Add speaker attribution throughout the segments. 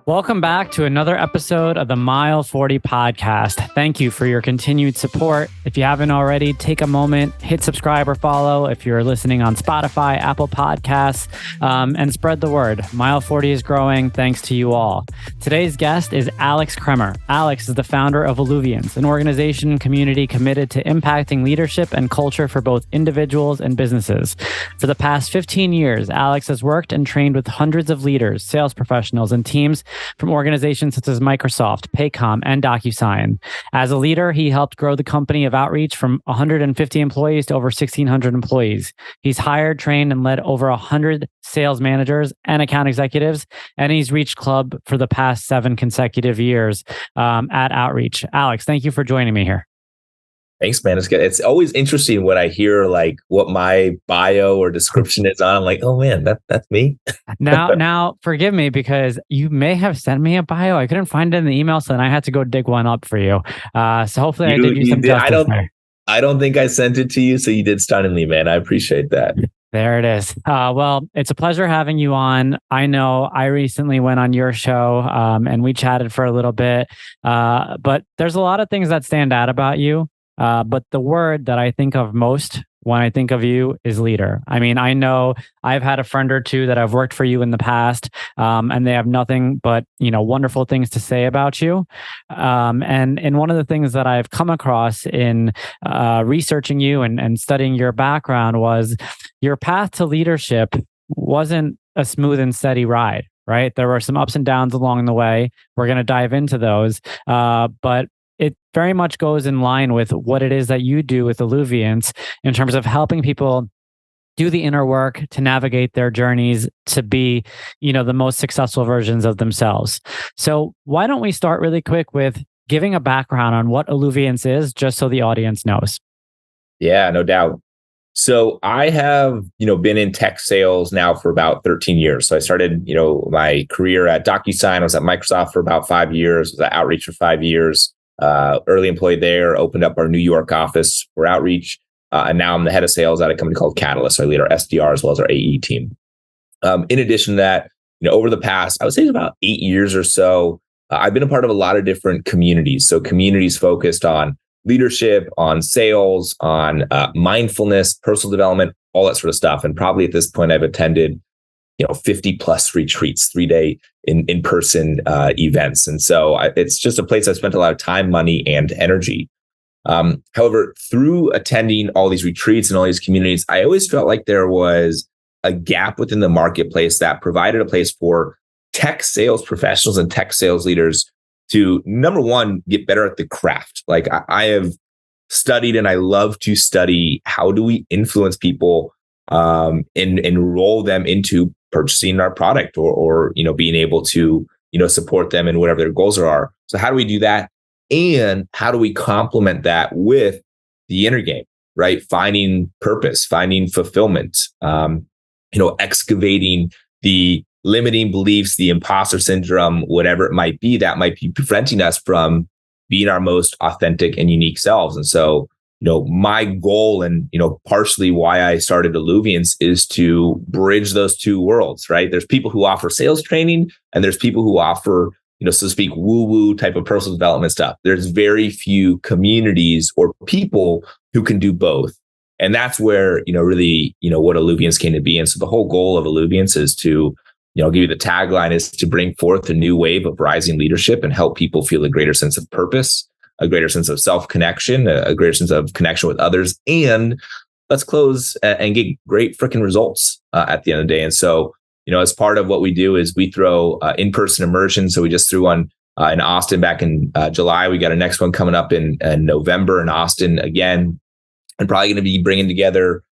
Speaker 1: Welcome back to another episode of the Mile 40 podcast. Thank you for your continued support. If you haven't already, take a moment, hit subscribe or follow if you're listening on Spotify, Apple Podcasts, and spread the word. Mile 40 is growing thanks to you all. Today's guest is Alex Kremer. Alex is the founder of Alluviance, an organization and community committed to impacting leadership and culture for both individuals and businesses. For the past 15 years, Alex has worked and trained with hundreds of leaders, sales professionals, and teams from organizations such as Microsoft, Paycom, and DocuSign. As a leader, he helped grow the company of Outreach from 150 employees to over 1,600 employees. He's hired, trained, and led over 100 sales managers and account executives, and he's reached club for the past 7 consecutive years at Outreach. Alex, thank you for joining me here.
Speaker 2: Thanks, man. It's good. It's always interesting when I hear like what my bio or description is on. I'm like, oh man, that's me.
Speaker 1: Now, forgive me because you may have sent me a bio. I couldn't find it in the email, so then I had to go dig one up for you. So hopefully I did you some justice there.
Speaker 2: I don't think I sent it to you, so you did stunningly, man. I appreciate that.
Speaker 1: There it is. Well, it's a pleasure having you on. I know I recently went on your show and we chatted for a little bit, but there's a lot of things that stand out about you. But the word that I think of most when I think of you is leader. I mean, I know I've had a friend or two that have worked for you in the past, and they have nothing but, wonderful things to say about you. And one of the things that I've come across in researching you and studying your background was your path to leadership wasn't a smooth and steady ride, right? There were some ups and downs along the way. We're going to dive into those. But it very much goes in line with what it is that you do with Alluviance in terms of helping people do the inner work to navigate their journeys to be, the most successful versions of themselves. So why don't we start really quick with giving a background on what Alluviance is, just so the audience knows?
Speaker 2: Yeah, no doubt. So I have, been in tech sales now for about 13 years. So I started, my career at DocuSign. I was at Microsoft for about 5 years, was at Outreach for 5 years. Early employee there, opened up our New York office for Outreach. And now I'm the head of sales at a company called Catalyst. So I lead our SDR as well as our AE team. In addition to that, over the past, I would say about 8 years or so, I've been a part of a lot of different communities. So communities focused on leadership, on sales, on mindfulness, personal development, all that sort of stuff. And probably at this point, I've attended 50 plus retreats, 3-day in-person events. And so it's just a place I've spent a lot of time, money, and energy. However, through attending all these retreats and all these communities, I always felt like there was a gap within the marketplace that provided a place for tech sales professionals and tech sales leaders to, number one, get better at the craft. Like I have studied and I love to study, how do we influence people and enroll them into purchasing our product or being able to, support them in whatever their goals are. So how do we do that? And how do we complement that with the inner game, right? Finding purpose, finding fulfillment, excavating the limiting beliefs, the imposter syndrome, whatever it might be that might be preventing us from being our most authentic and unique selves. And so, my goal and, partially why I started Alluviance is to bridge those two worlds, right? There's people who offer sales training and there's people who offer, so to speak, woo-woo type of personal development stuff. There's very few communities or people who can do both. And that's where, really, what Alluviance came to be. And so the whole goal of Alluviance is to, I'll give you the tagline is to bring forth a new wave of rising leadership and help people feel a greater sense of purpose, a greater sense of self-connection, a greater sense of connection with others, and let's close and get great freaking results at the end of the day. And so, as part of what we do is we throw in-person immersion. So we just threw one in Austin back in July. We got a next one coming up in November in Austin again, and probably going to be bringing together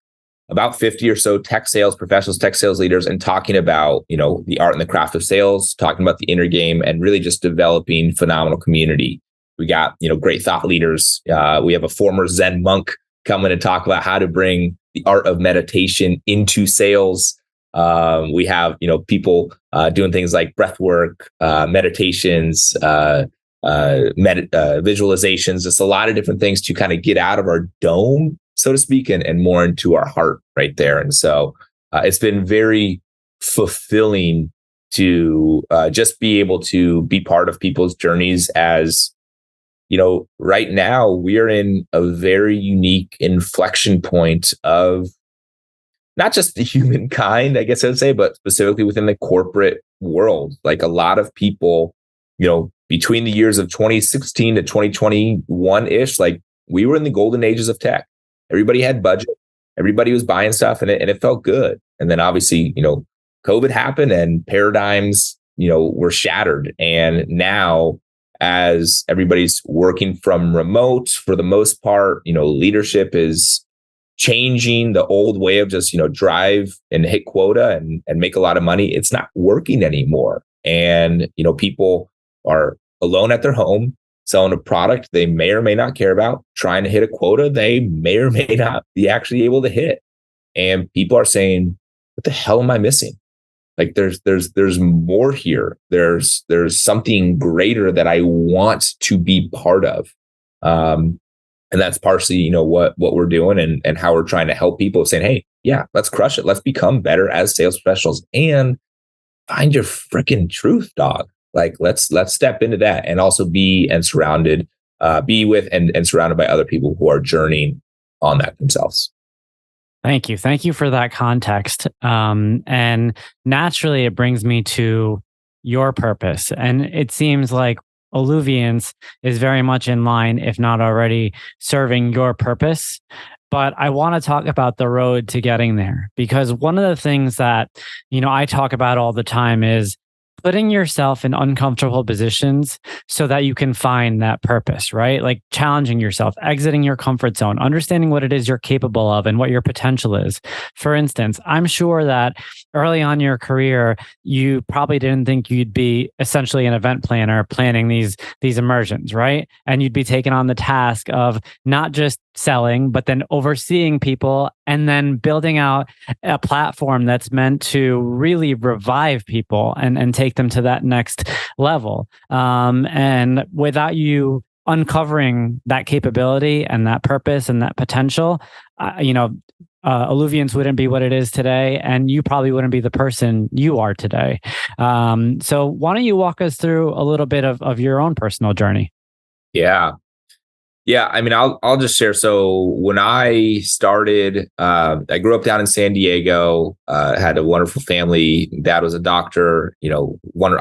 Speaker 2: about 50 or so tech sales professionals, tech sales leaders, and talking about, the art and the craft of sales, talking about the inner game, and really just developing phenomenal community. We got, great thought leaders. We have a former Zen monk coming to talk about how to bring the art of meditation into sales. We have, people doing things like breath work, meditations, visualizations, just a lot of different things to kind of get out of our dome, so to speak, and more into our heart right there. And so it's been very fulfilling to just be able to be part of people's journeys. As right now we're in a very unique inflection point of not just the humankind, I guess I would say, but specifically within the corporate world. Like a lot of people, between the years of 2016 to 2021 ish, like we were in the golden ages of tech. Everybody had budget, everybody was buying stuff, and it felt good. And then obviously, COVID happened and paradigms, were shattered. And now, as everybody's working from remote for the most part, leadership is changing. The old way of just, drive and hit quota and make a lot of money. It's not working anymore. And, people are alone at their home, selling a product they may or may not care about, trying to hit a quota they may or may not be actually able to hit. And people are saying, what the hell am I missing? Like there's more here. There's something greater that I want to be part of. And that's partially, what we're doing and how we're trying to help people, saying, hey, yeah, let's crush it. Let's become better as sales professionals and find your freaking truth, dog. Like let's step into that and also be surrounded by other people who are journeying on that themselves.
Speaker 1: Thank you. Thank you for that context. And naturally, it brings me to your purpose. And it seems like Alluviance is very much in line, if not already serving your purpose. But I want to talk about the road to getting there, because one of the things that, I talk about all the time is putting yourself in uncomfortable positions so that you can find that purpose, right? Like challenging yourself, exiting your comfort zone, understanding what it is you're capable of and what your potential is. For instance, I'm sure that early on in your career, you probably didn't think you'd be essentially an event planner planning these immersions, right? And you'd be taking on the task of not just selling, but then overseeing people and then building out a platform that's meant to really revive people and take them to that next level. And without you uncovering that capability and that purpose and that potential, Alluviance wouldn't be what it is today, and you probably wouldn't be the person you are today. So why don't you walk us through a little bit of your own personal journey?
Speaker 2: Yeah, I mean, I'll just share. So when I started, I grew up down in San Diego, had a wonderful family. Dad was a doctor. I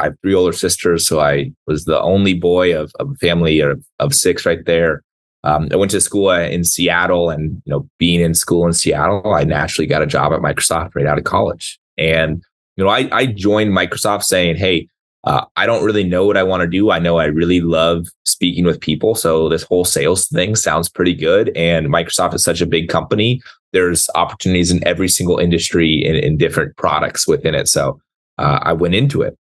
Speaker 2: have 3 older sisters, so I was the only boy of a family of 6 right there. I went to school in Seattle, and being in school in Seattle, I naturally got a job at Microsoft right out of college. And I joined Microsoft saying, hey, I don't really know what I want to do. I know I really love speaking with people. So this whole sales thing sounds pretty good. And Microsoft is such a big company. There's opportunities in every single industry in different products within it. So I went into it.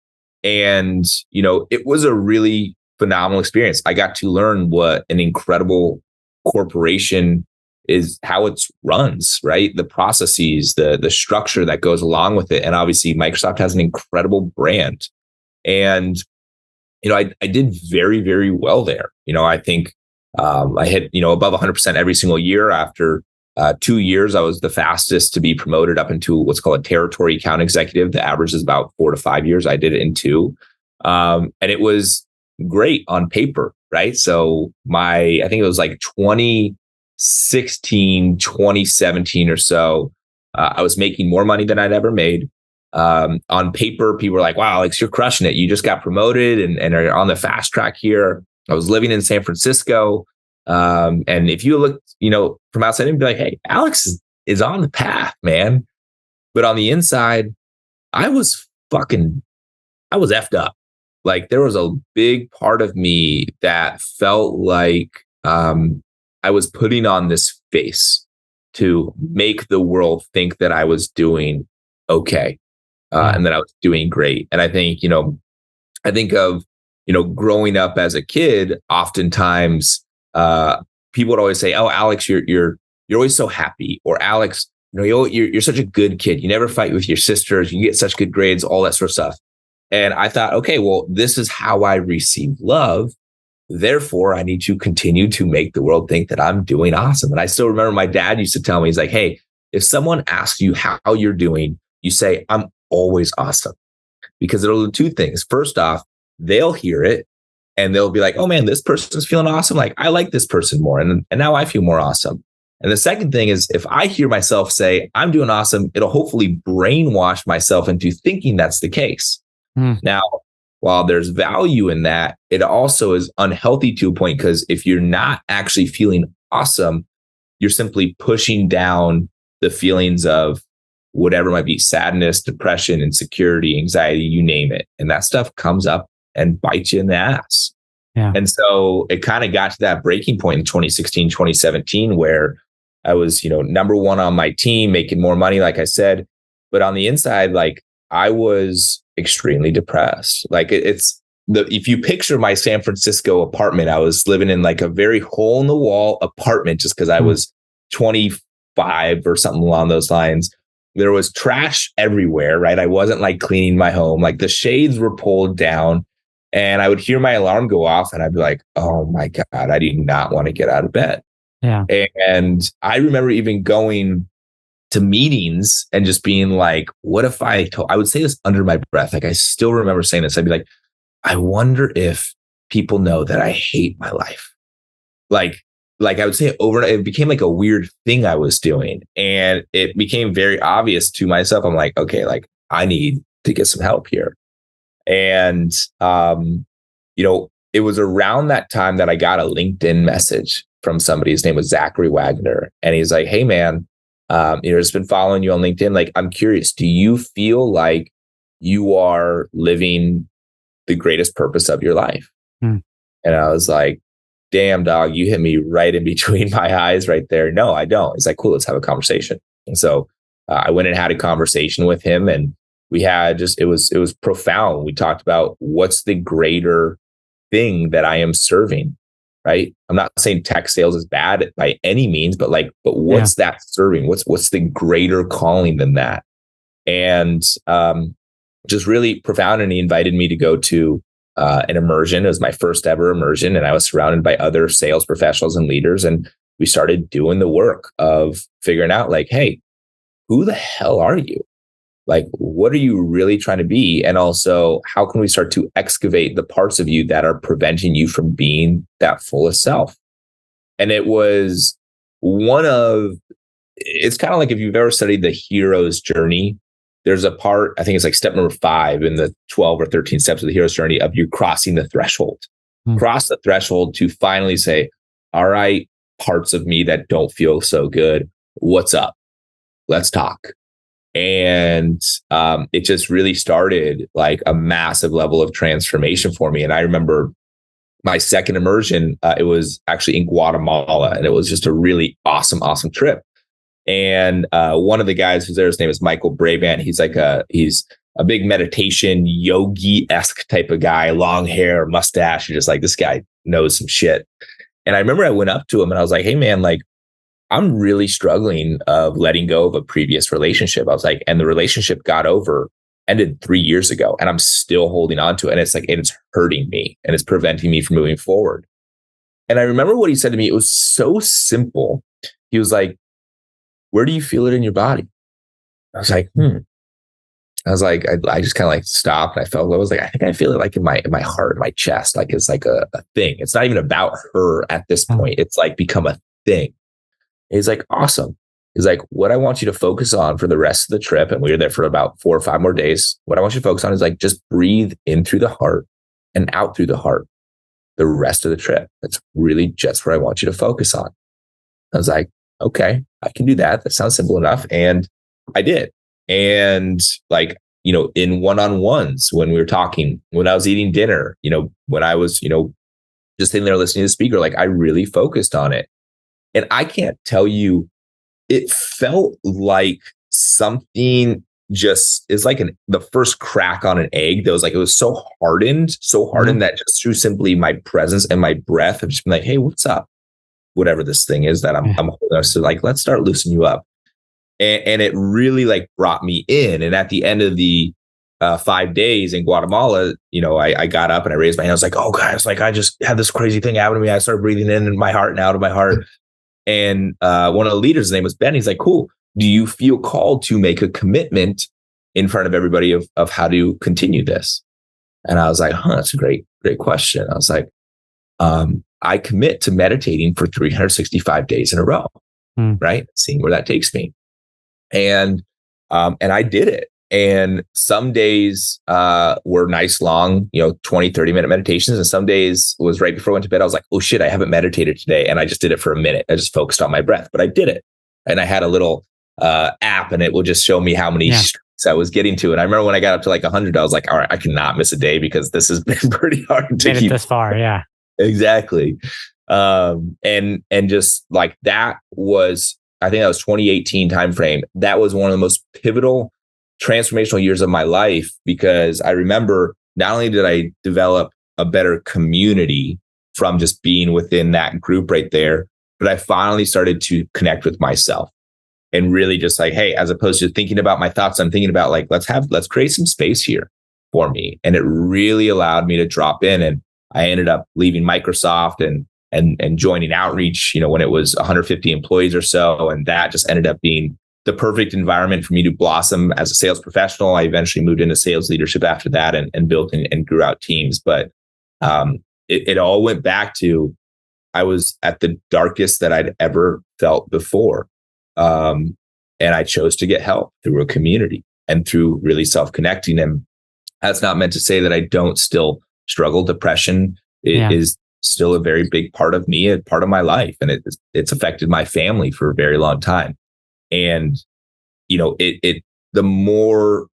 Speaker 2: And, it was a really phenomenal experience. I got to learn what an incredible corporation is, how it runs, right? The processes, the structure that goes along with it. And obviously Microsoft has an incredible brand. And, I did very, very well there. I think I hit, above 100% every single year. After 2 years, I was the fastest to be promoted up into what's called a territory account executive. The average is about 4 to 5 years. I did it in 2. And it was great on paper, right? So I think it was like 2016, 2017 or so, I was making more money than I'd ever made. On paper, people were like, wow, Alex, you're crushing it. You just got promoted and are on the fast track here. I was living in San Francisco. And if you look, from outside, you'd be like, hey, Alex is on the path, man. But on the inside, I was effed up. Like there was a big part of me that felt like I was putting on this face to make the world think that I was doing okay. And that I was doing great. And I think, I think of, growing up as a kid, oftentimes people would always say, oh, Alex, you're always so happy. Or Alex, you're such a good kid. You never fight with your sisters. You get such good grades, all that sort of stuff. And I thought, okay, well, this is how I receive love. Therefore, I need to continue to make the world think that I'm doing awesome. And I still remember my dad used to tell me, he's like, hey, if someone asks you how you're doing, you say, I'm always awesome. because it'll do two things. First off, they'll hear it and they'll be like, oh man, this person's feeling awesome. Like, I like this person more. And now I feel more awesome. And the second thing is, if I hear myself say, I'm doing awesome, it'll hopefully brainwash myself into thinking that's the case. Now, while there's value in that, it also is unhealthy to a point, because if you're not actually feeling awesome, you're simply pushing down the feelings of whatever might be sadness, depression, insecurity, anxiety, you name it. And that stuff comes up and bites you in the ass.
Speaker 1: Yeah.
Speaker 2: And so it kind of got to that breaking point in 2016, 2017, where I was, number one on my team, making more money, like I said, but on the inside, like, I was extremely depressed. Like, if you picture my San Francisco apartment, I was living in like a very hole in the wall apartment just because I was 25 or something along those lines. There was trash everywhere, right? I wasn't like cleaning my home. Like, the shades were pulled down and I would hear my alarm go off and I'd be like, oh my God, I did not want to get out of bed.
Speaker 1: Yeah.
Speaker 2: And I remember even going to meetings and just being like, what if I would say this under my breath. Like, I still remember saying this. I'd be like, I wonder if people know that I hate my life. Like I would say it over and it became like a weird thing I was doing. And it became very obvious to myself. I'm like, okay, like, I need to get some help here. And, it was around that time that I got a LinkedIn message from somebody. His name was Zachary Wagner. And he's like, hey man, just been following you on LinkedIn. Like, I'm curious, do you feel like you are living the greatest purpose of your life? And I was like, damn dog, you hit me right in between my eyes right there. No, I don't. He's like, cool, let's have a conversation. And so I went and had a conversation with him, and we had it was profound. We talked about what's the greater thing that I am serving, right? I'm not saying tech sales is bad by any means, but what's that serving? What's the greater calling than that? And just really profound. And he invited me to go to an immersion. It was my first ever immersion, and I was surrounded by other sales professionals and leaders. And we started doing the work of figuring out, like, hey, who the hell are you? Like, what are you really trying to be? And also, how can we start to excavate the parts of you that are preventing you from being that fullest self? And it was it's kind of like, if you've ever studied the hero's journey, there's a part, I think it's like step number 5 in the 12 or 13 steps of the hero's journey, of you crossing the threshold. Cross the threshold to finally say, all right, parts of me that don't feel so good, what's up? Let's talk. And it just really started like a massive level of transformation for me. And I remember my second immersion, it was actually in Guatemala, and it was just a really awesome trip. And one of the guys who's there, his name is Michael Brabant. He's a big meditation yogi-esque type of guy, long hair, mustache. You're just like, this guy knows some shit. And I remember I went up to him and I was like, hey man, like, I'm really struggling of letting go of a previous relationship. I was like, and the relationship ended 3 years ago, and I'm still holding on to it. And it's hurting me, and it's preventing me from moving forward. And I remember what he said to me. It was so simple. He was like, where do you feel it in your body? I was like, I was like, I just kind of like stopped, and I was like, I think I feel it like in my heart, my chest, like it's like a thing. It's not even about her at this point. It's like become a thing. He's like, awesome. He's like, what I want you to focus on for the rest of the trip, and we were there for about 4 or 5 more days. What I want you to focus on is like, just breathe in through the heart and out through the heart the rest of the trip. That's really just what I want you to focus on. I was like, okay, I can do that. That sounds simple enough. And I did. And like, in one-on-ones, when we were talking, when I was eating dinner, when I was, just sitting there listening to the speaker, like, I really focused on it. And I can't tell you, it felt like something just is like the first crack on an egg that was like, it was so hardened that just through simply my presence and my breath, I've just been like, hey, what's up? Whatever this thing is that I'm holding us to, like, let's start loosening you up. And it really like brought me in. And at the end of the 5 days in Guatemala, I got up and I raised my hand. I was like, oh guys, like, I just had this crazy thing happen to me. I started breathing in my heart and out of my heart. And one of the leaders, his name was Ben. He's like, cool. Do you feel called to make a commitment in front of everybody of how to continue this. And I was like, that's a great question. I was like, I commit to meditating for 365 days in a row, right? Seeing where that takes me. And I did it. And some days were nice, long, 20, 30-minute meditations. And some days was right before I went to bed. I was like, oh shit, I haven't meditated today. And I just did it for a minute. I just focused on my breath, but I did it. And I had a little app, and it will just show me how many streaks I was getting to. And I remember when I got up to like 100, I was like, all right, I cannot miss a day, because this has been pretty hard to keep
Speaker 1: this far. Yeah,
Speaker 2: exactly. And just like that was, I think that was 2018 timeframe. That was one of the most pivotal transformational years of my life, because I remember not only did I develop a better community from just being within that group right there, but I finally started to connect with myself. And really just like, hey, as opposed to thinking about my thoughts, I'm thinking about like, let's create some space here for me. And it really allowed me to drop in. And I ended up leaving Microsoft and joining Outreach, when it was 150 employees or so. And that just ended up being the perfect environment for me to blossom as a sales professional. I eventually moved into sales leadership after that and built and grew out teams. But it all went back to, I was at the darkest that I'd ever felt before. And I chose to get help through a community and through really self-connecting. And that's not meant to say that I don't still struggle. Depression is still a very big part of me, a part of my life. And it's affected my family for a very long time. And, the more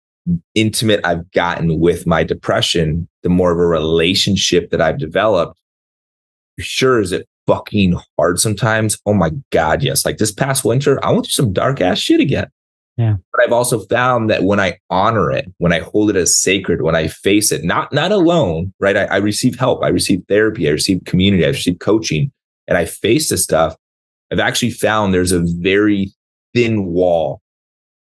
Speaker 2: intimate I've gotten with my depression, the more of a relationship that I've developed. Sure, is it fucking hard sometimes? Oh my God, yes. Like this past winter, I went through some dark ass shit again.
Speaker 1: Yeah.
Speaker 2: But I've also found that when I honor it, when I hold it as sacred, when I face it, not alone, right? I receive help, I receive therapy, I receive community, I receive coaching, and I face this stuff. I've actually found there's a very thin wall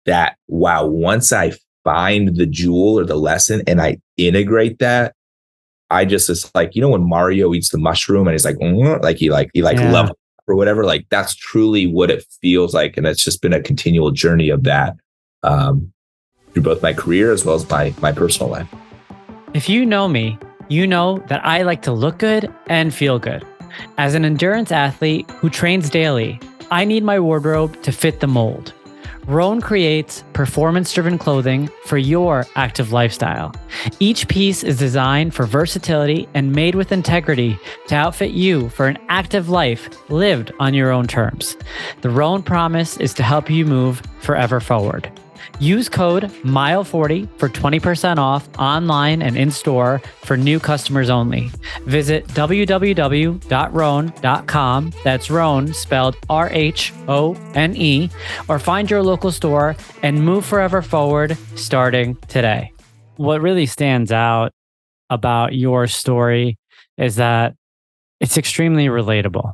Speaker 2: that, wow, once I find the jewel or the lesson and I integrate that, it's like, when Mario eats the mushroom and he's like, he level up or whatever, like that's truly what it feels like. And it's just been a continual journey of that through both my career as well as my personal life.
Speaker 1: If you know me, you know that I like to look good and feel good. As an endurance athlete who trains daily, I need my wardrobe to fit the mold. Roan creates performance-driven clothing for your active lifestyle. Each piece is designed for versatility and made with integrity to outfit you for an active life lived on your own terms. The Roan promise is to help you move forever forward. Use code MILE40 for 20% off online and in-store for new customers only. Visit www.roan.com, that's Roan spelled RHONE, or find your local store and move forever forward starting today. What really stands out about your story is that it's extremely relatable.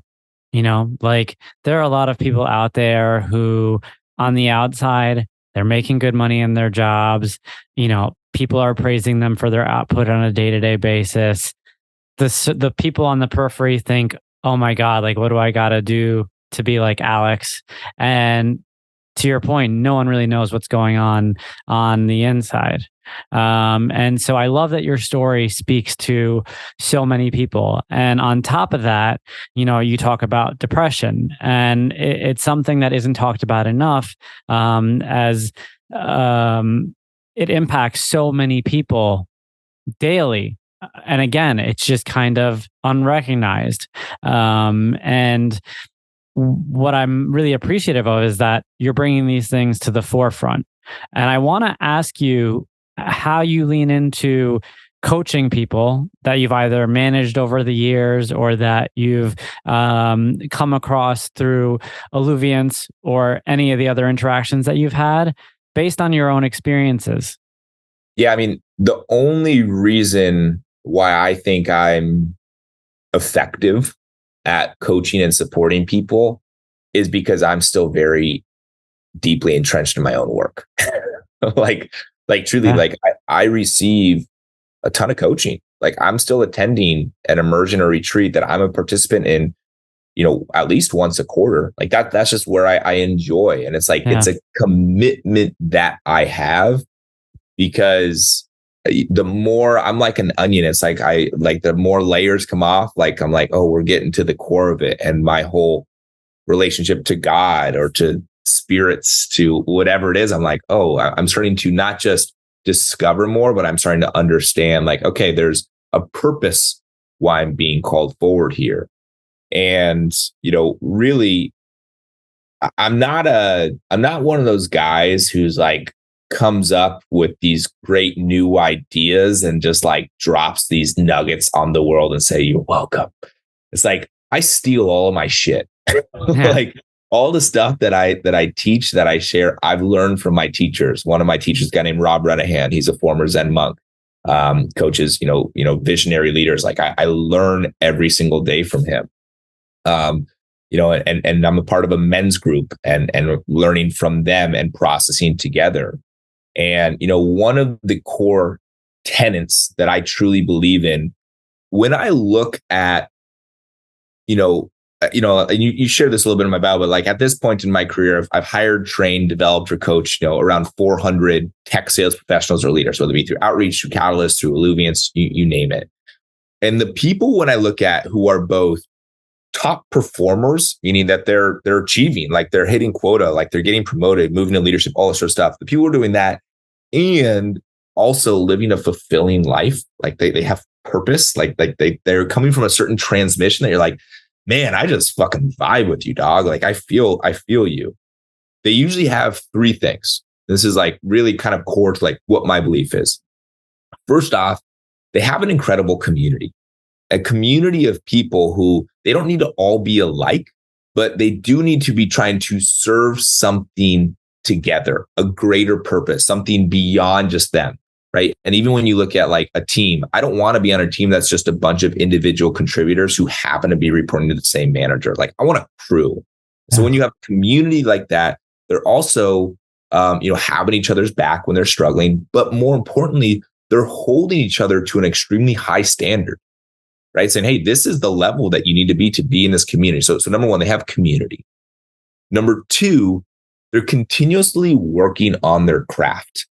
Speaker 1: Like there are a lot of people out there who on the outside, they're making good money in their jobs. People are praising them for their output on a day-to-day basis. The people on the periphery think, oh my God, like what do I got to do to be like Alex? And to your point, no one really knows what's going on the inside. And so I love that your story speaks to so many people. And on top of that, you talk about depression, and it's something that isn't talked about enough, as it impacts so many people daily. And again, it's just kind of unrecognized. And what I'm really appreciative of is that you're bringing these things to the forefront. And I want to ask you how you lean into coaching people that you've either managed over the years or that you've come across through Alluviance or any of the other interactions that you've had based on your own experiences.
Speaker 2: Yeah, I mean, the only reason why I think I'm effective at coaching and supporting people is because I'm still very deeply entrenched in my own work. like truly,
Speaker 1: Yeah.
Speaker 2: like I receive a ton of coaching. Like I'm still attending an immersion or retreat that I'm a participant in, at least once a quarter. Like that's just where I enjoy. And it's like, It's a commitment that I have because the more I'm like an onion, it's like the more layers come off, like I'm like, oh, we're getting to the core of it. And my whole relationship to God or to spirits, to whatever it is, I'm like, oh, I'm starting to not just discover more, but I'm starting to understand, like, okay, there's a purpose why I'm being called forward here. And, really, I'm not one of those guys who's like comes up with these great new ideas and just like drops these nuggets on the world and say, you're welcome. It's like, I steal all of my shit. Like all the stuff that I teach, that I share, I've learned from my teachers. One of my teachers, a guy named Rob Renahan, he's a former Zen monk, coaches, visionary leaders. Like I learn every single day from him. And I'm a part of a men's group and learning from them and processing together. And, one of the core tenets that I truly believe in, when I look at, and you share this a little bit in my bio, but like at this point in my career, I've hired, trained, developed, or coached, around 400 tech sales professionals or leaders, whether it be through outreach, through Catalyst, through Alluviance, you name it. And the people, when I look at, who are both top performers, meaning that they're achieving, like they're hitting quota, like they're getting promoted, moving to leadership, all this sort of stuff. The people who are doing that and also living a fulfilling life, like they have purpose, like they're coming from a certain transmission that you're like, man, I just fucking vibe with you, dog. Like I feel you. They usually have three things. This is like really kind of core to like what my belief is. First off, they have an incredible community. A community of people who they don't need to all be alike, but they do need to be trying to serve something together, a greater purpose, something beyond just them, right? And even when you look at like a team, I don't want to be on a team that's just a bunch of individual contributors who happen to be reporting to the same manager. Like I want a crew. So when you have a community like that, they're also, having each other's back when they're struggling, but more importantly, they're holding each other to an extremely high standard. Right? Saying, hey, this is the level that you need to be in this community. So number one, they have community. Number two, they're continuously working on their craft,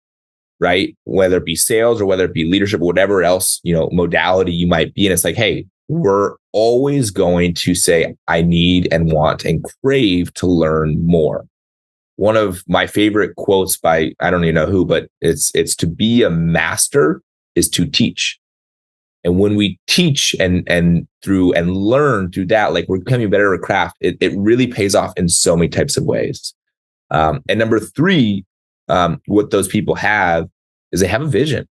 Speaker 2: right? Whether it be sales or whether it be leadership, or whatever else, modality you might be in. It's like, hey, we're always going to say, I need and want and crave to learn more. One of my favorite quotes by, I don't even know who, but it's to be a master is to teach. And when we teach and learn through that, like we're becoming better at craft, it really pays off in so many types of ways. And number three, what those people have is they have a vision.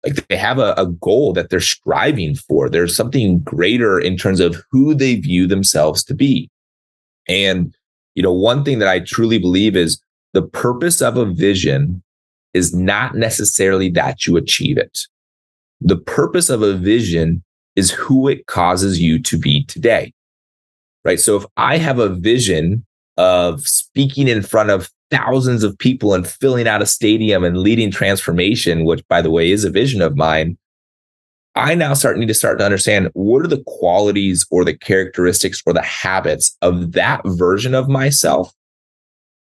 Speaker 2: Like they have a goal that they're striving for. There's something greater in terms of who they view themselves to be. And, one thing that I truly believe is the purpose of a vision is not necessarily that you achieve it. The purpose of a vision is who it causes you to be today, right? So if I have a vision of speaking in front of thousands of people and filling out a stadium and leading transformation, which by the way is a vision of mine, I now need to start to understand what are the qualities or the characteristics or the habits of that version of myself,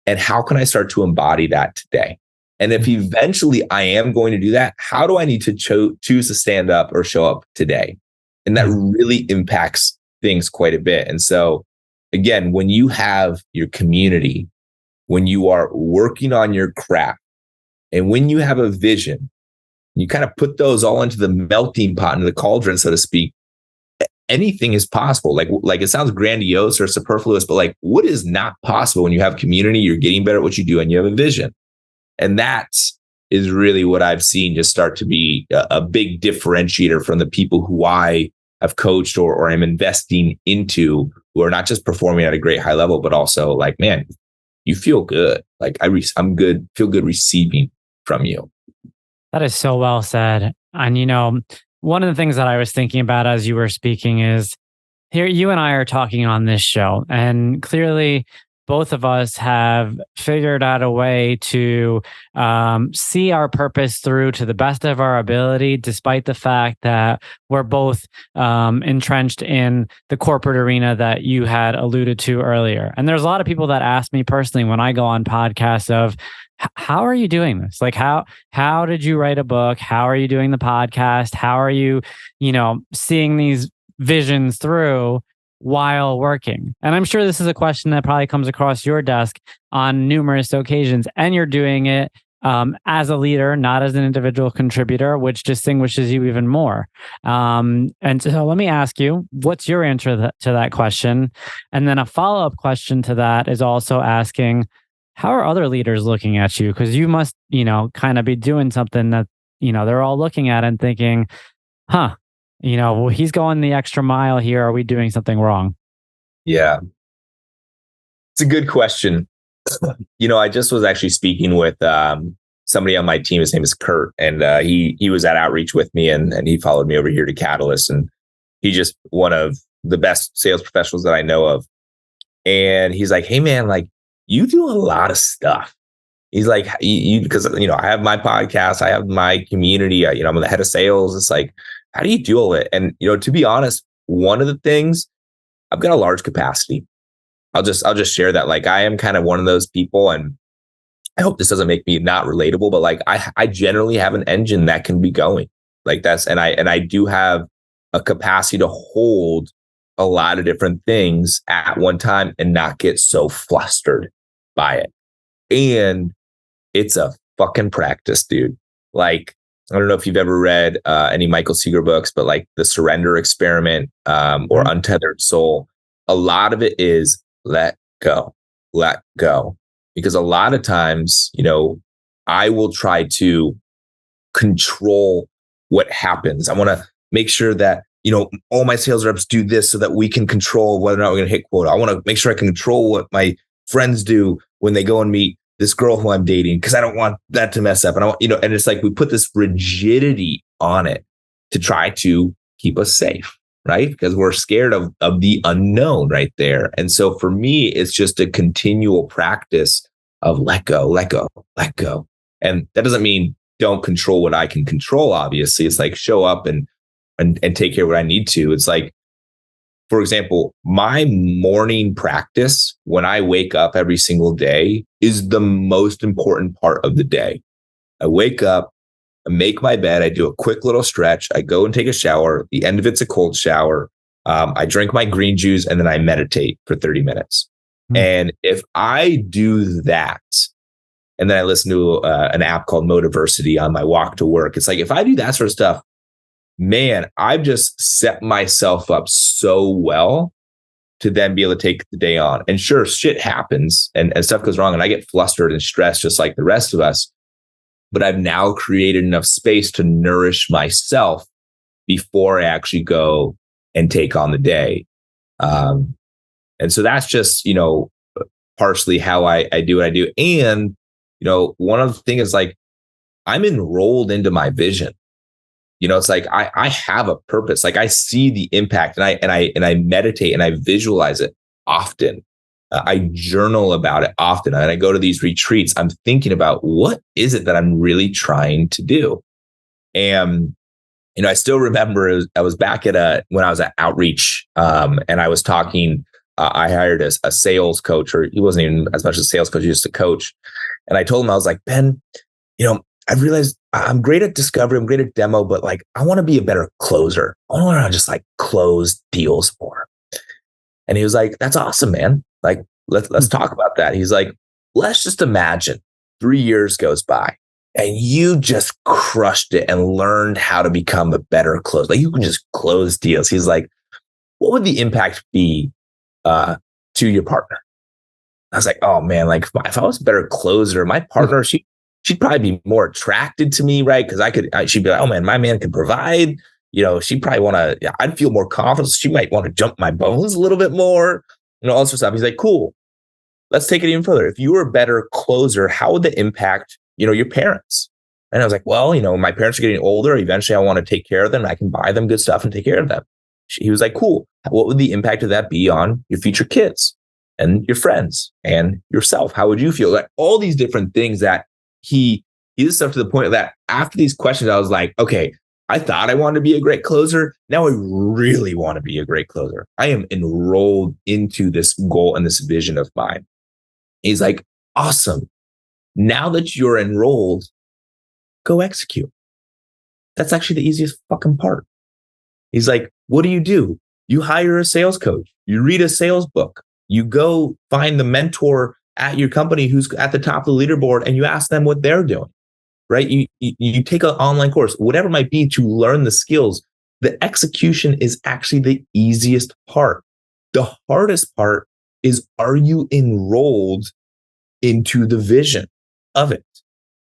Speaker 2: and how can I start to embody that today? And if eventually I am going to do that, how do I need to choose to stand up or show up today? And that really impacts things quite a bit. And so, again, when you have your community, when you are working on your craft, and when you have a vision, you kind of put those all into the melting pot, into the cauldron, so to speak, anything is possible. Like it sounds grandiose or superfluous, but like what is not possible when you have community, you're getting better at what you do, and you have a vision. And that is really what I've seen just start to be a big differentiator from the people who I have coached or am investing into, who are not just performing at a great high level, but also like, man, you feel good. Like I'm good, feel good receiving from you.
Speaker 1: That is so well said. And, one of the things that I was thinking about as you were speaking is here, you and I are talking on this show, and clearly both of us have figured out a way to see our purpose through to the best of our ability, despite the fact that we're both entrenched in the corporate arena that you had alluded to earlier. And there's a lot of people that ask me personally when I go on podcasts of, how are you doing this? Like, how did you write a book? How are you doing the podcast? How are you, seeing these visions through while working? And I'm sure this is a question that probably comes across your desk on numerous occasions. And you're doing it as a leader, not as an individual contributor, which distinguishes you even more. And so let me ask you, what's your answer to that question? And then a follow-up question to that is also asking, how are other leaders looking at you? Because you must, kind of be doing something that, they're all looking at and thinking, huh, he's going the extra mile here. Are we doing something wrong?
Speaker 2: Yeah. It's a good question. I just was actually speaking with somebody on my team. His name is Kurt, and he was at Outreach with me, and he followed me over here to Catalyst, and he's just one of the best sales professionals that I know of. And he's like, hey man, like, you do a lot of stuff. He's like, because I have my podcast, I have my community, I'm the head of sales. It's like, how do you do all it? And to be honest, one of the things, I've got a large capacity. I'll just share that. Like, I am kind of one of those people, and I hope this doesn't make me not relatable, but like, I generally have an engine that can be going like that's, and I do have a capacity to hold a lot of different things at one time and not get so flustered by it. And it's a fucking practice, dude. Like, I don't know if you've ever read any Michael Seeger books, but like The Surrender Experiment or Untethered Soul, a lot of it is let go. Because a lot of times, I will try to control what happens. I want to make sure that, all my sales reps do this so that we can control whether or not we're going to hit quota. I want to make sure I can control what my friends do when they go and meet this girl who I'm dating, because I don't want that to mess up. And I want, and it's like we put this rigidity on it to try to keep us safe, right? Because we're scared of the unknown right there. And so for me, it's just a continual practice of let go. And that doesn't mean don't control what I can control, obviously. It's like show up and take care of what I need to. It's like, for example, my morning practice when I wake up every single day is the most important part of the day. I wake up, I make my bed, I do a quick little stretch, I go and take a shower. The end of it's a cold shower. I drink my green juice, and then I meditate for 30 minutes. And if I do that, and then I listen to an app called Motiversity on my walk to work, it's like, if I do that sort of stuff, man, I've just set myself up so well to then be able to take the day on. And sure, shit happens and stuff goes wrong, and I get flustered and stressed just like the rest of us. But I've now created enough space to nourish myself before I actually go and take on the day. And so that's just, partially how I do what I do. And, one of the things is like, I'm enrolled into my vision. It's like I have a purpose. Like, I see the impact, and I meditate and I visualize it often. I journal about it often, and I go to these retreats. I'm thinking about what is it that I'm really trying to do. And I still remember I was back when I was at Outreach, and I was talking. I hired a sales coach, or he wasn't even as much as a sales coach, he was just a coach. And I told him, I was like, Ben, I realized I'm great at discovery, I'm great at demo, but like, I want to be a better closer. I want to learn how to just like close deals more. And he was like, that's awesome, man. Like, let's talk about that. He's like, let's just imagine 3 years goes by and you just crushed it and learned how to become a better closer. Like, you can just close deals. He's like, what would the impact be to your partner? I was like, oh man, like if I was a better closer, my partner, she'd probably be more attracted to me, right? Because she'd be like, oh man, my man can provide. She'd probably want to, I'd feel more confident. She might want to jump my bones a little bit more, all sorts of stuff. He's like, cool. Let's take it even further. If you were a better closer, how would that impact, your parents? And I was like, well, my parents are getting older. Eventually I want to take care of them. I can buy them good stuff and take care of them. He was like, cool. What would the impact of that be on your future kids? and your friends and yourself. How would you feel? Like all these different things that he did stuff to the point that after these questions, I was like, okay, I thought I wanted to be a great closer. Now I really want to be a great closer. I am enrolled into this goal and this vision of mine. He's like, awesome. Now that you're enrolled, go execute. That's actually the easiest fucking part. He's like, what do? You hire a sales coach. You read a sales book. You go find the mentor at your company who's at the top of the leaderboard and you ask them what they're doing, right? You take an online course, whatever it might be, to learn the skills. The execution is actually the easiest part. The hardest part is, are you enrolled into the vision of it?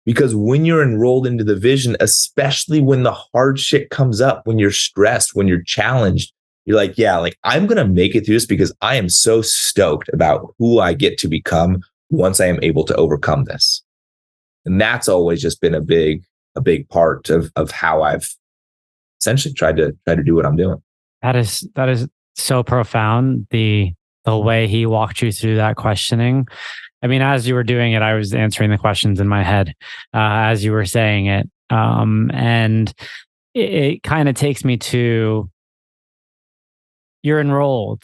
Speaker 2: Because when you're enrolled into the vision, especially when the hard shit comes up, when you're stressed, when you're challenged, you're like, yeah, like I'm going to make it through this because I am so stoked about who I get to become once I am able to overcome this. And that's always just been a big part of how I've essentially tried to do what I'm doing.
Speaker 1: That is so profound. The way he walked you through that questioning. I mean, as you were doing it, I was answering the questions in my head as you were saying it. And it kind of takes me to, you're enrolled,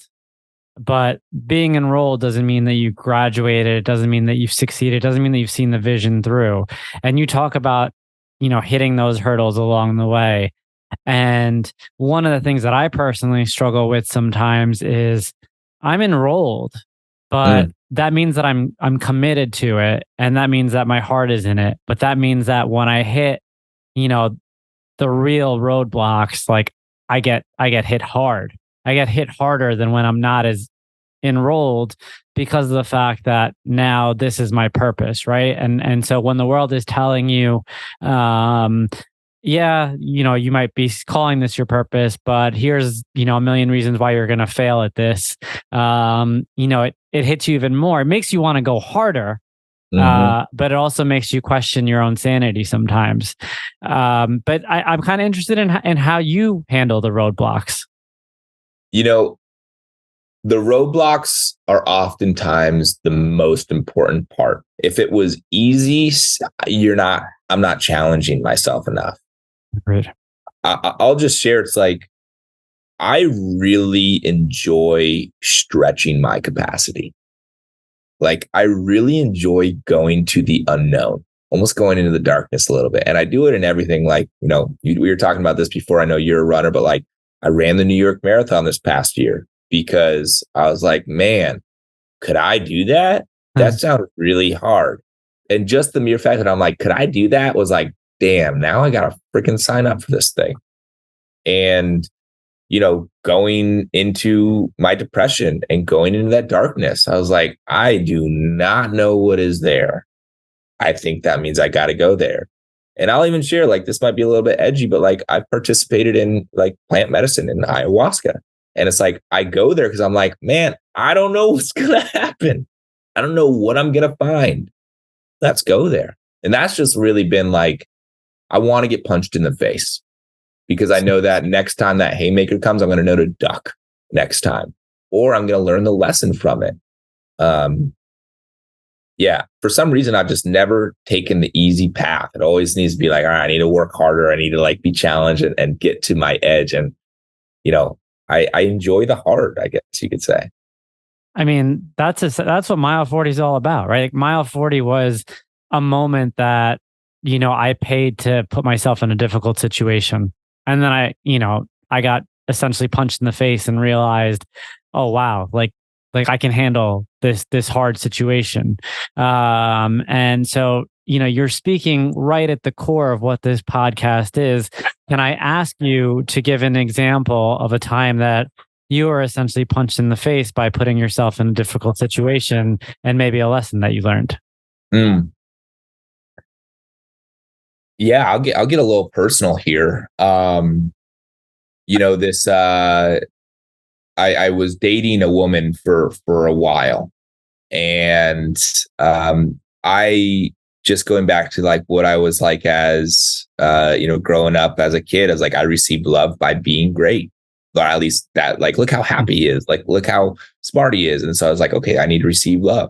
Speaker 1: but being enrolled doesn't mean that you graduated. It doesn't mean that you've succeeded. It doesn't mean that you've seen the vision through. And you talk about, hitting those hurdles along the way. And one of the things that I personally struggle with sometimes is I'm enrolled, but that means that I'm committed to it. And that means that my heart is in it. But that means that when I hit, the real roadblocks, like I get hit hard. I get hit harder than when I'm not as enrolled, because of the fact that now this is my purpose, right? And so when the world is telling you, yeah, you might be calling this your purpose, but here's, a million reasons why you're going to fail at this. It hits you even more. It makes you want to go harder, but it also makes you question your own sanity sometimes. But I'm kind of interested in how you handle the roadblocks.
Speaker 2: The roadblocks are oftentimes the most important part. If it was easy, I'm not challenging myself enough.
Speaker 1: Right.
Speaker 2: I'll just share. It's like, I really enjoy stretching my capacity. Like, I really enjoy going to the unknown, almost going into the darkness a little bit. And I do it in everything. Like, we were talking about this before. I know you're a runner, but like, I ran the New York Marathon this past year because I was like, man, could I do that? That sounds really hard. And just the mere fact that I'm like, could I do that, was like, damn, now I got to freaking sign up for this thing. And, going into my depression and going into that darkness, I was like, I do not know what is there. I think that means I got to go there. And I'll even share, like, this might be a little bit edgy, but like, I've participated in like plant medicine and ayahuasca. And it's like, I go there because I'm like, man, I don't know what's going to happen. I don't know what I'm going to find. Let's go there. And that's just really been like, I want to get punched in the face because I know that next time that haymaker comes, I'm going to know to duck next time, or I'm going to learn the lesson from it. Yeah, for some reason, I've just never taken the easy path. It always needs to be like, all right, I need to work harder. I need to like be challenged and get to my edge. And, I enjoy the hard, I guess you could say.
Speaker 1: I mean, that's what Mile 40 is all about, right? Like, Mile 40 was a moment that, I paid to put myself in a difficult situation. And then I got essentially punched in the face and realized, oh, wow, like I can handle this hard situation. And so, you're speaking right at the core of what this podcast is. Can I ask you to give an example of a time that you were essentially punched in the face by putting yourself in a difficult situation, and maybe a lesson that you learned?
Speaker 2: Yeah, I'll get a little personal here. This I was dating a woman for a while, and I, just going back to like what I was like as growing up as a kid, I was like, I received love by being great. or at least that, like, look how happy he is. Like, look how smart he is. And so I was like, okay, I need to receive love.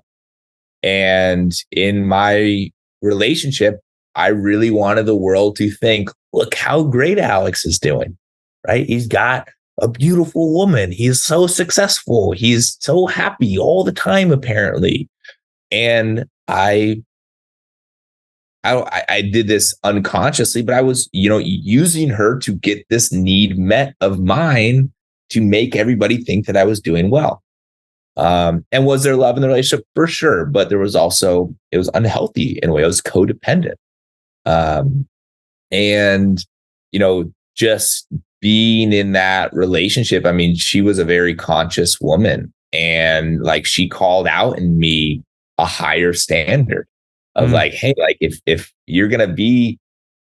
Speaker 2: And in my relationship, I really wanted the world to think, look how great Alex is doing, right? He's got a beautiful woman. He's so successful. He's so happy all the time, apparently. And I did this unconsciously, but I was, using her to get this need met of mine to make everybody think that I was doing well. And was there love in the relationship? For sure. But there was also, it was unhealthy in a way. It was codependent. And, just being in that relationship, I mean, she was a very conscious woman, and like, she called out in me a higher standard of like, hey, like, if you're going to be,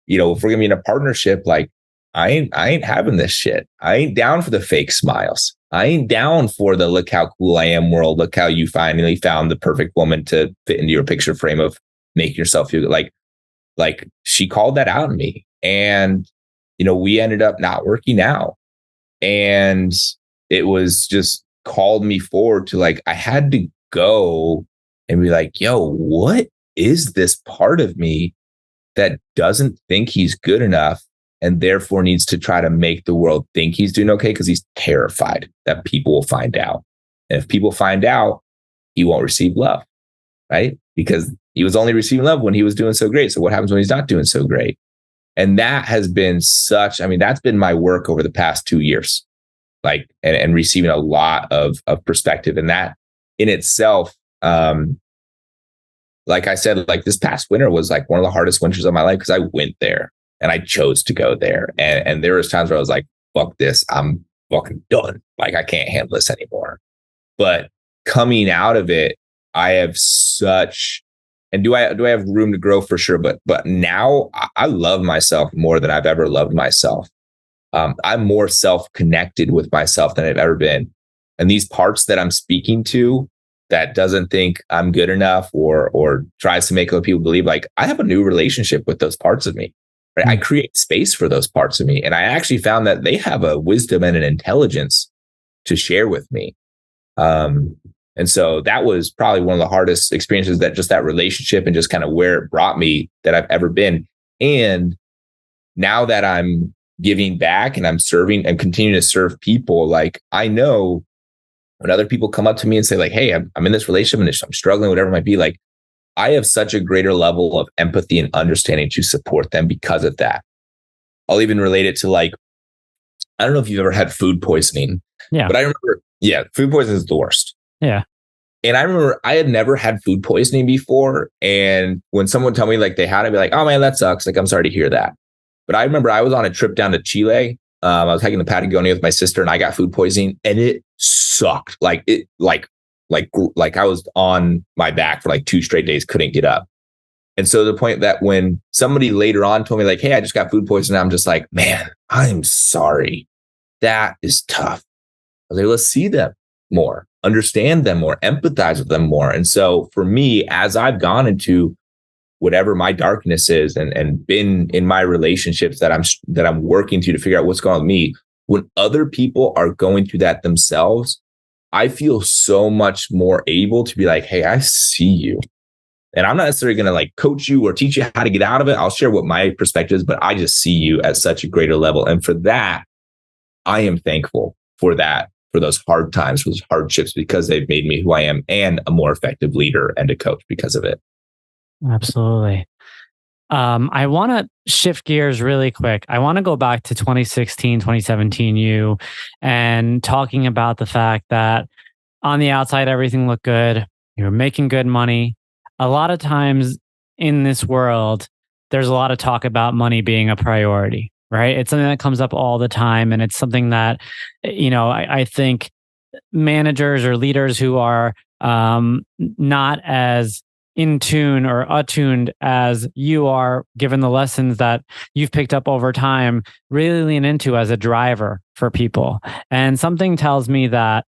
Speaker 2: if we're going to be in a partnership, like, I ain't having this shit. I ain't down for the fake smiles. I ain't down for the look how cool I am world. Look how you finally found the perfect woman to fit into your picture frame of making yourself feel like she called that out in me. And, we ended up not working out. And it was just called me forward to, like, I had to go and be like, yo, what is this part of me that doesn't think he's good enough and therefore needs to try to make the world think he's doing okay because he's terrified that people will find out. And if people find out, he won't receive love, right? Because he was only receiving love when he was doing so great. So what happens when he's not doing so great? And that has been that's been my work over the past 2 years, like, and receiving a lot of perspective. And that in itself, like I said, like, this past winter was like one of the hardest winters of my life because I went there and I chose to go there. And there was times where I was like, fuck this, I'm fucking done. Like, I can't handle this anymore. But coming out of it, I have and do I have room to grow? For sure. But now I love myself more than I've ever loved myself. I'm more self-connected with myself than I've ever been. And these parts that I'm speaking to that doesn't think I'm good enough or tries to make other people believe, like, I have a new relationship with those parts of me, right? I create space for those parts of me. And I actually found that they have a wisdom and an intelligence to share with me. And so that was probably one of the hardest experiences, that relationship and just kind of where it brought me, that I've ever been. And now that I'm giving back and I'm serving and continuing to serve people, like, I know when other people come up to me and say, like, hey, I'm in this relationship and I'm struggling, whatever it might be, like, I have such a greater level of empathy and understanding to support them because of that. I'll even relate it to, like, I don't know if you've ever had food poisoning.
Speaker 1: Yeah.
Speaker 2: But I remember, food poisoning is the worst.
Speaker 1: Yeah.
Speaker 2: And I remember I had never had food poisoning before. And when someone told me, like, they had it, I'd be like, oh man, that sucks. Like, I'm sorry to hear that. But I remember I was on a trip down to Chile. I was hiking the Patagonia with my sister and I got food poisoning and it sucked. Like I was on my back for like 2 straight days, couldn't get up. And so the point that when somebody later on told me, like, hey, I just got food poisoning, I'm just like, man, I'm sorry. That is tough. I was like, let's see them more, understand them more, empathize with them more. And so for me, as I've gone into whatever my darkness is and been in my relationships that I'm working to figure out what's going on with me, when other people are going through that themselves, I feel so much more able to be like, hey, I see you. And I'm not necessarily going to like coach you or teach you how to get out of it. I'll share what my perspective is, but I just see you at such a greater level. And for that, I am thankful for that, for those hard times, for those hardships, because they've made me who I am and a more effective leader and a coach because of it.
Speaker 1: Absolutely. I want to shift gears really quick. I want to go back to 2016, 2017 you, and talking about the fact that on the outside, everything looked good. You were making good money. A lot of times in this world, there's a lot of talk about money being a priority, right? It's something that comes up all the time. And it's something that, I think managers or leaders who are not as in tune or attuned as you are, given the lessons that you've picked up over time, really lean into as a driver for people. And something tells me that,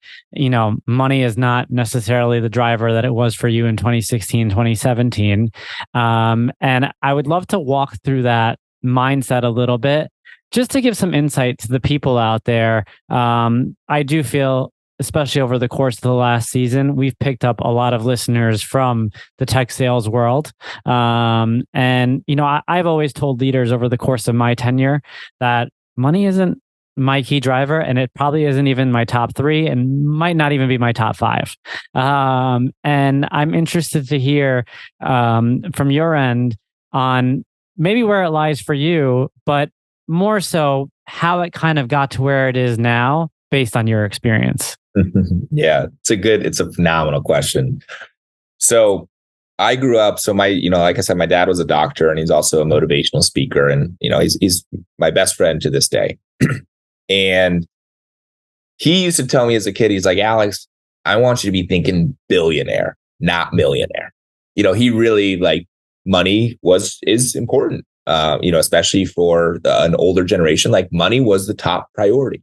Speaker 1: money is not necessarily the driver that it was for you in 2016, 2017. And I would love to walk through that mindset a little bit, just to give some insight to the people out there, I do feel, especially over the course of the last season, we've picked up a lot of listeners from the tech sales world. And, I've always told leaders over the course of my tenure that money isn't my key driver, and it probably isn't even my top three, and might not even be my top five. And I'm interested to hear from your end on maybe where it lies for you, but more so how it kind of got to where it is now based on your experience.
Speaker 2: Yeah, it's a phenomenal question. So I grew up, like I said, my dad was a doctor, and he's also a motivational speaker, and, he's my best friend to this day. And he used to tell me as a kid, he's like, Alex, I want you to be thinking billionaire, not millionaire. He really, like, money is important, especially for an older generation. Like, money was the top priority.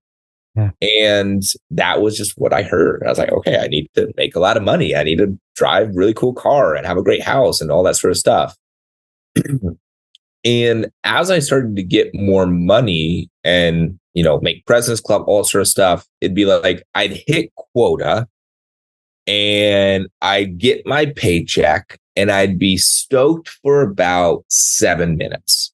Speaker 2: Yeah. And that was just what I heard. I was like, okay, I need to make a lot of money. I need to drive a really cool car and have a great house and all that sort of stuff. And as I started to get more money and, make President's Club, all sort of stuff, it'd be like I'd hit quota and I'd get my paycheck and I'd be stoked for about 7 minutes.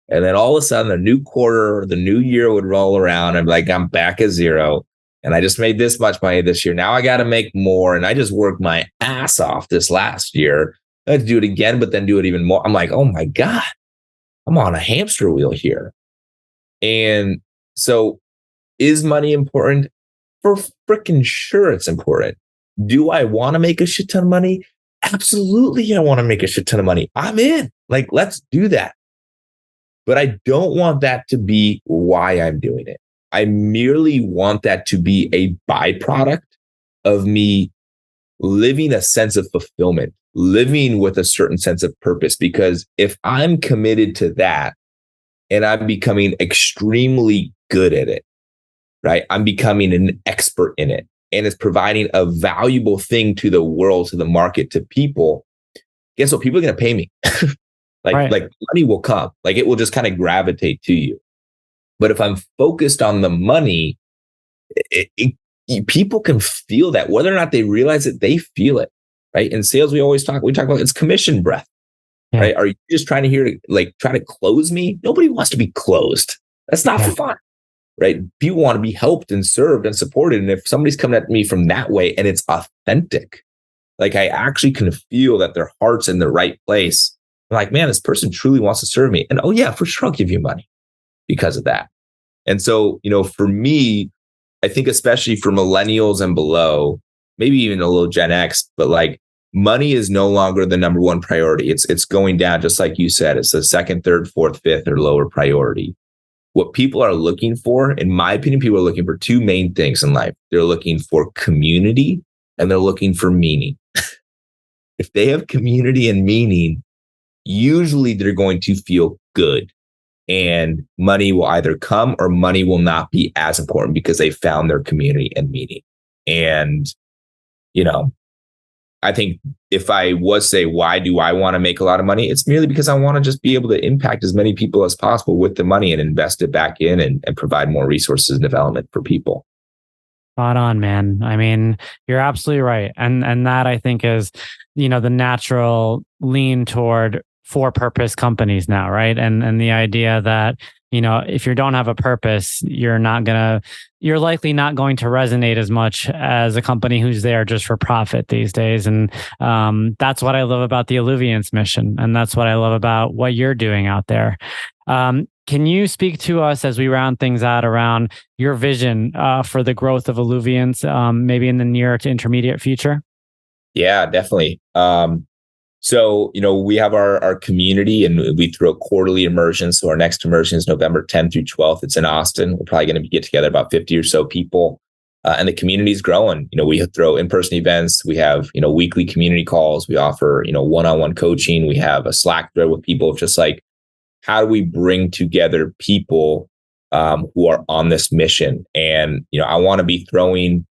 Speaker 2: And then all of a sudden, the new quarter, the new year would roll around. And I'm back at zero. And I just made this much money this year. Now I got to make more. And I just worked my ass off this last year. I had to do it again, but then do it even more. I'm like, oh my God, I'm on a hamster wheel here. And so, is money important? For freaking sure it's important. Do I want to make a shit ton of money? Absolutely, I want to make a shit ton of money. I'm in. Like, let's do that. But I don't want that to be why I'm doing it. I merely want that to be a byproduct of me living a sense of fulfillment, living with a certain sense of purpose. Because if I'm committed to that and I'm becoming extremely good at it, right? I'm becoming an expert in it, and it's providing a valuable thing to the world, to the market, to people. Guess what? People are going to pay me. Like money will come. Like, it will just kind of gravitate to you. But if I'm focused on the money, people can feel that, whether or not they realize it, they feel it, right? In sales, we talk about it's commission breath, right? Are you just trying to try to close me? Nobody wants to be closed. That's not fun, right? People want to be helped and served and supported. And if somebody's coming at me from that way and it's authentic, like, I actually can feel that their heart's in the right place. I'm like, man, this person truly wants to serve me. And, oh yeah, for sure, I'll give you money because of that. And so, for me, I think especially for millennials and below, maybe even a little Gen X, but like, money is no longer the number one priority. It's going down, just like you said. It's the second, third, fourth, fifth, or lower priority. What people are looking for, in my opinion, people are looking for two main things in life. They're looking for community and they're looking for meaning. If they have community and meaning, usually they're going to feel good, and money will either come or money will not be as important because they found their community and meaning. And, I think if I was say, why do I want to make a lot of money? It's merely because I want to just be able to impact as many people as possible with the money and invest it back in and provide more resources and development for people.
Speaker 1: Spot on, man. I mean, you're absolutely right. And that, I think, is, the natural lean toward for purpose companies now, right? And the idea that, if you don't have a purpose, you're likely not going to resonate as much as a company who's there just for profit these days. And that's what I love about the Alluviance mission. And that's what I love about what you're doing out there. Can you speak to us as we round things out around your vision for the growth of Alluviance, maybe in the near to intermediate future?
Speaker 2: Yeah, definitely. So, we have our community, and we throw quarterly immersions. So our next immersion is November 10th through 12th. It's in Austin. We're probably going to get together about 50 or so people. And the community is growing. We throw in-person events. We have, weekly community calls. We offer, one-on-one coaching. We have a Slack thread with people, just like, how do we bring together people who are on this mission? And, I want to be throwing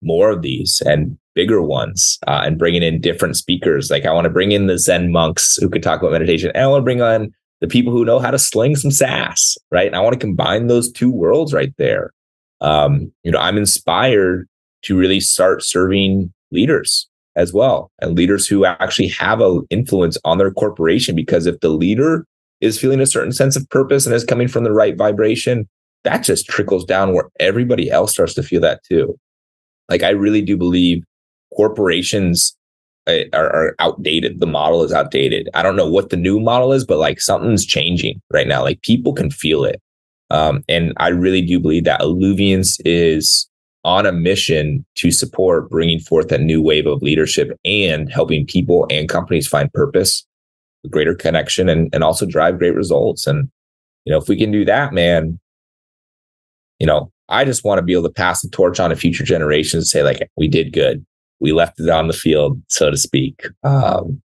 Speaker 2: more of these and bigger ones and bringing in different speakers. Like, I want to bring in the Zen monks who could talk about meditation. And I want to bring on the people who know how to sling some sass, right? And I want to combine those two worlds right there. I'm inspired to really start serving leaders as well, and leaders who actually have an influence on their corporation, because if the leader is feeling a certain sense of purpose and is coming from the right vibration, that just trickles down where everybody else starts to feel that too. Like, I really do believe corporations are outdated. The model is outdated. I don't know what the new model is, but like something's changing right now. Like, people can feel it. And I really do believe that Alluviance is on a mission to support bringing forth a new wave of leadership and helping people and companies find purpose, greater connection, and also drive great results. And, if we can do that, man, I just want to be able to pass the torch on to future generations and say, like, we did good. We left it on the field, so to speak. And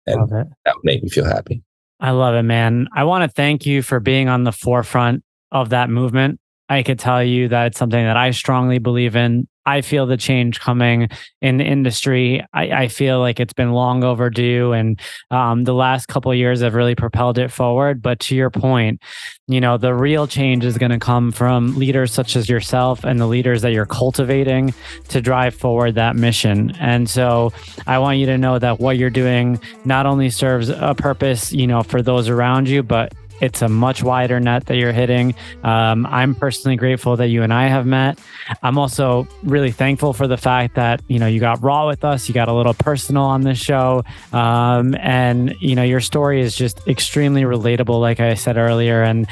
Speaker 2: that would make me feel happy.
Speaker 1: I love it, man. I want to thank you for being on the forefront of that movement. I could tell you that it's something that I strongly believe in. I feel the change coming in the industry. I feel like it's been long overdue, and the last couple of years have really propelled it forward. But to your point, the real change is going to come from leaders such as yourself and the leaders that you're cultivating to drive forward that mission. And so I want you to know that what you're doing not only serves a purpose, for those around you, but it's a much wider net that you're hitting. I'm personally grateful that you and I have met. I'm also really thankful for the fact that, you got raw with us. You got a little personal on this show. And your story is just extremely relatable, like I said earlier. And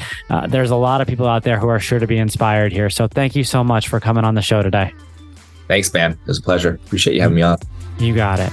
Speaker 1: there's a lot of people out there who are sure to be inspired here. So thank you so much for coming on the show today.
Speaker 2: Thanks, man. It was a pleasure. Appreciate you having me on.
Speaker 1: You got it.